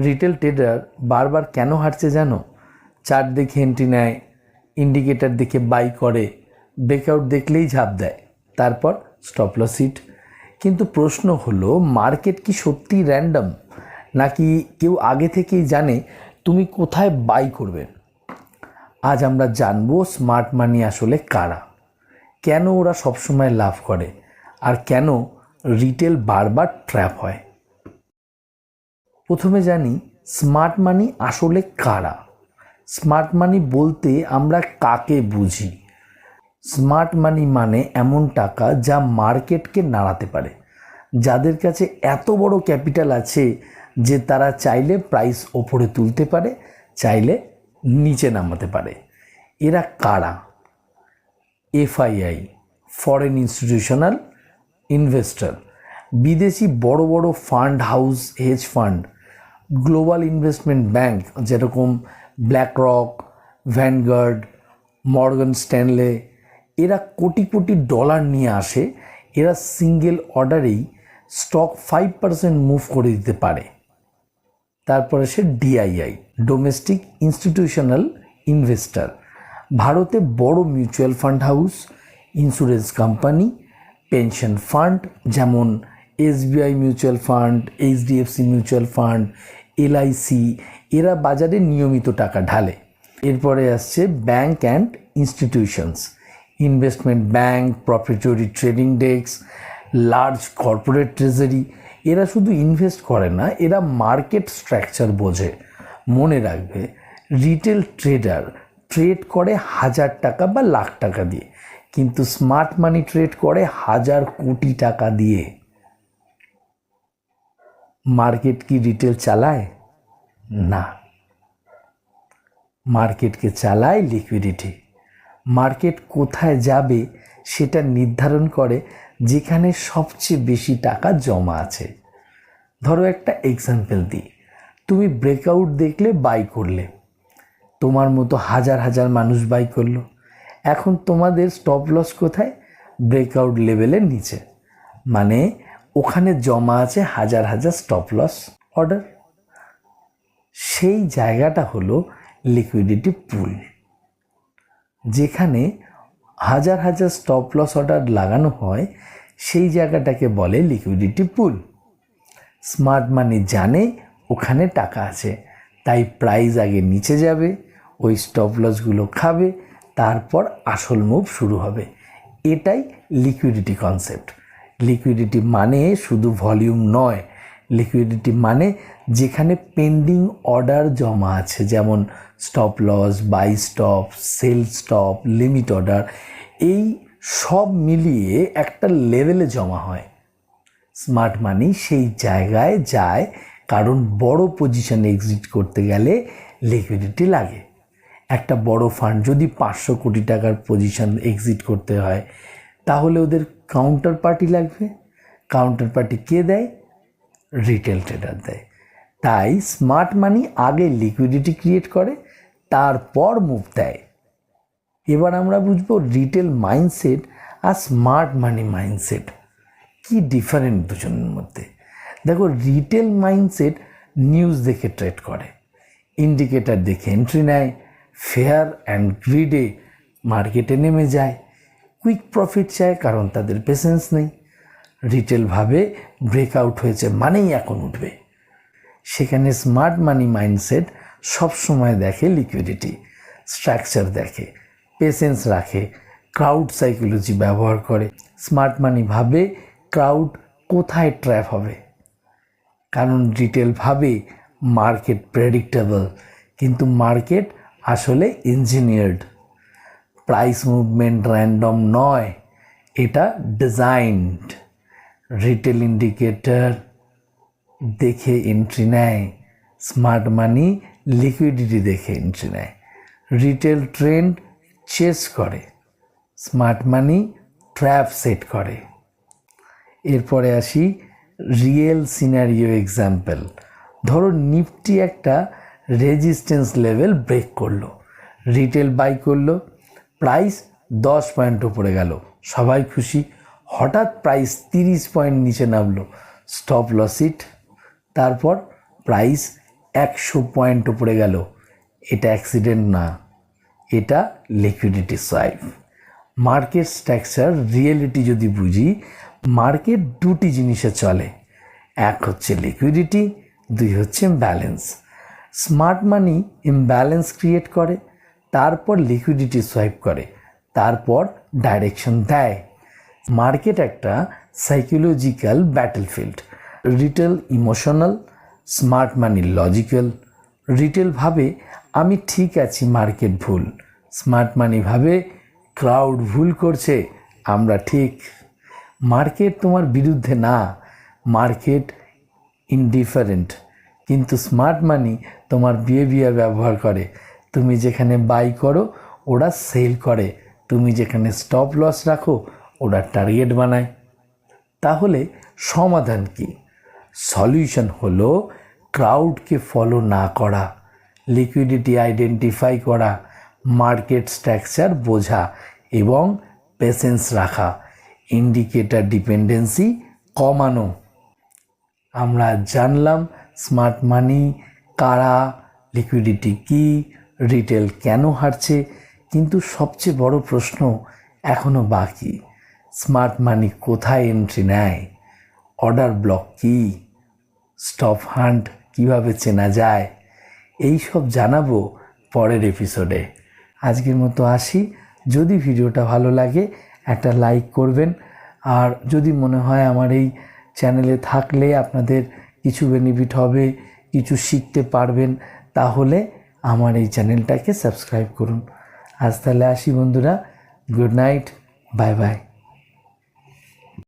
Retail tedder বারবার কেন হারছে জানো? চার্ট দেখে এন্ট্রি নেয়, ইন্ডিকেটার দেখে বাই করে, ব্রেকআউট দেখলেই ঝাঁপ দেয়, তারপর স্টপ লস হিট। কিন্তু প্রশ্ন হলো, মার্কেট কি সত্যি র্যান্ডম, নাকি কেউ আগে থেকেই জানে তুমি কোথায় বাই করবে? আজ আমরা জানবো স্মার্ট মানি আসলে কারা, কেন ওরা সবসময় লাভ করে, আর কেন রিটেল বারবার ট্র্যাপ হয়। প্রথমে জানি স্মার্ট মানি আসলে কারা। স্মার্ট মানি বলতে আমরা কাকে বুঝি? স্মার্ট মানি মানে এমন টাকা যা মার্কেটকে নাড়াতে পারে, যাদের কাছে এত বড় ক্যাপিটাল আছে যে তারা চাইলে প্রাইস ওপরে তুলতে পারে, চাইলে নিচে নামাতে পারে। এরা কারা? এফআইআই, ফরেন ইনস্টিটিউশনাল ইনভেস্টর, বিদেশি বড় বড় fund house, hedge fund, global investment bank যেরকম ব্ল্যাকরক, ভ্যানগার্ড, মর্গান স্ট্যানলে, এরা কোটি কোটি ডলার নিয়ে আসে। এরা সিঙ্গেল অর্ডারেই স্টক 5% মুভ করে দিতে পারে। তারপরে সে ডিআইআই, ডোমেস্টিক ইনস্টিটিউশনাল ইনভেস্টর, ভারতে বড় mutual fund house, insurance company, pension fund যেমন SBI mutual fund, HDFC mutual fund, LIC, এরা বাজারে নিয়মিত টাকা ঢালে। এরপরে আসছে bank and institutions, investment bank, proprietary trading desk, large corporate treasury. এরা শুধু ইনভেস্ট করে না, এরা মার্কেট স্ট্রাকচার বোঝে। মনে রাখবে, রিটেল ট্রেডার ট্রেড করে 1000 টাকা বা লাখ টাকা দিয়ে, কিন্তু স্মার্ট মানি ট্রেড করে 1000 কোটি টাকা দিয়ে। মার্কেট কি রিটেল চালায়? না, মার্কেটকে চালায় লিকুইডিটি। মার্কেট কোথায় যাবে সেটা নির্ধারণ করে যেখানে সবচেয়ে বেশি টাকা জমা আছে। ধরো একটা এক্সাম্পল দিই, তুমি ব্রেকআউট দেখলে বাই করলে, তোমার মতো হাজার হাজার মানুষ বাই করলো। এখন তোমাদের স্টপ লস কোথায়? ব্রেকআউট লেভেলের নিচে, মানে ওখানে জমা আছে হাজার হাজার স্টপ লস অর্ডার। সেই জায়গাটা হলো লিকুইডিটি পুল। যেখানে হাজার হাজার স্টপ লস অর্ডার লাগানো হয়, সেই জায়গাটাকে বলে লিকুইডিটি পুল। স্মার্ট মানি জানে ওখানে টাকা আছে, তাই প্রাইস আগে নিচে যাবে, ওই স্টপ লসগুলো খাবে, তারপর আসল মুভ শুরু হবে। এটাই লিকুইডিটি কনসেপ্ট। লিকুইডিটি মানে শুধু ভলিউম নয়, লিকুইডিটি মানে যেখানে পেন্ডিং অর্ডার জমা আছে, যেমন stop loss, buy stop, sell stop, limit order, এই সব মিলিয়ে একটা লেভেলে জমা হয়। স্মার্ট মানি সেই জায়গায় যায়, কারণ বড় পজিশনে এক্সিট করতে গেলে লিকুইডিটি লাগে। একটা বড় ফান্ড যদি 500 কোটি টাকার পজিশন এক্সিট করতে হয়, তাহলে ওদের কাউন্টার পার্টি লাগবে। কাউন্টার পার্টি কে দেয়? রিটেল ট্রেডার দেয়। তাই স্মার্ট মানি আগে লিকুইডিটি ক্রিয়েট করে, তারপর মুভ দেয়। এবার আমরা বুঝবো রিটেল মাইন্ডসেট আর স্মার্ট মানি মাইন্ডসেট কি ডিফারেন্ট দুজনের মধ্যে। দেখো, রিটেল মাইন্ডসেট নিউজ দেখে ট্রেড করে, ইন্ডিকেটার দেখে এন্ট্রি নেয়, ফেয়ার অ্যান্ড গ্রিডে মার্কেটে নেমে যায়, কুইক প্রফিট চায় কারণ তাদের পেশেন্স নেই। রিটেল ভাবে ব্রেকআউট হয়েছে মানেই এখন উঠবে। সেখানে স্মার্ট মানি মাইন্ডসেট সবসময় দেখে লিকুইডিটি, স্ট্রাকচার দেখে, পেশেন্স রাখে, ক্রাউড সাইকোলজি ব্যবহার করে। স্মার্ট মানি ভাবে ক্রাউড কোথায় ট্র্যাপ হবে, কারণ রিটেল ভাবে মার্কেট প্রেডিক্টেবল, কিন্তু মার্কেট আসলে ইঞ্জিনিয়ার্ড। প্রাইস মুভমেন্ট র্যান্ডম নয়, এটা ডিজাইনড। রিটেল ইন্ডিকেটর দেখে এন্ট্রি নেয়, স্মার্ট মানি লিকুইডিটি দেখে এন্ট্রি নেয়। রিটেল ট্রেন্ড চেস করে, স্মার্ট মানি ট্র্যাপ সেট করে। এরপরে আসি রিয়েল সিনারিও এক্সাম্পল। ধরো নিফটি একটা রেজিস্ট্যান্স লেভেল ব্রেক করলো, রিটেল বাই করলো, প্রাইস 10 পয়েন্ট উপরে গেল, সবাই খুশি। হঠাৎ প্রাইস 30 পয়েন্ট নিচে নামলো, স্টপ লস হিট। তারপর প্রাইস 100 পয়েন্ট উপরে গেল, এটা অ্যাক্সিডেন্ট না, এটা liquidity swipe. Market structure reality যদি বুঝি, মার্কেট দুটি জিনিসে চলে, এক হচ্ছে লিকুইডিটি, দুই হচ্ছে ব্যালেন্স। স্মার্ট মানি ইমব্যালেন্স ক্রিয়েট করে, তারপর লিকুইডিটি সোয়াইপ করে, তারপর ডাইরেকশন দেয়। মার্কেট একটা psychological battlefield. Retail emotional, smart মানি লজিক্যাল। রিটেল ভাবে আমি ঠিক আছি, মার্কেট ভুল। স্মার্ট মানি ভাবে ক্রাউড ভুল করছে, আমরা ঠিক। মার্কেট তোমার বিরুদ্ধে না, মার্কেট ইনডিফারেন্ট। কিন্তু স্মার্ট মানি তোমার বিহেভিয়ার ব্যবহার করে। তুমি যেখানে বাই করো ওরা সেল করে, তুমি যেখানে স্টপ লস রাখো ওরা টার্গেট বানায়। তাহলে সমাধান কি? সলিউশন হলো ক্রাউডকে ফলো না করা, লিকুইডিটি আইডেন্টিফাই করা, মার্কেট স্ট্রাকচার বোঝা এবং পেশেন্স রাখা, ইন্ডিকেটর ডিপেন্ডেন্সি কমানো। আমরা জানলাম স্মার্ট মানি কারা, লিকুইডিটি কি, রিটেল কেন হারছে, কিন্তু সবচেয়ে বড় প্রশ্ন এখনও বাকি, স্মার্ট মানি কোথায় এন্ট্রি নেয়, অর্ডার ব্লক কি, স্টপ হান্ট কিভাবে চেনা যায়, এই সব জানাবো পরের এপিসোডে। আজকের মতো আসি। যদি ভিডিওটা ভালো লাগে একটা লাইক করবেন, আর যদি মনে হয় আমার এই চ্যানেলে থাকলে আপনাদের কিছু বেনিফিট হবে, কিছু শিখতে পারবেন, তাহলে আমার এই চ্যানেলটাকে সাবস্ক্রাইব করুন। আজ তাহলে আসি বন্ধুরা, গুড নাইট, বাই বাই।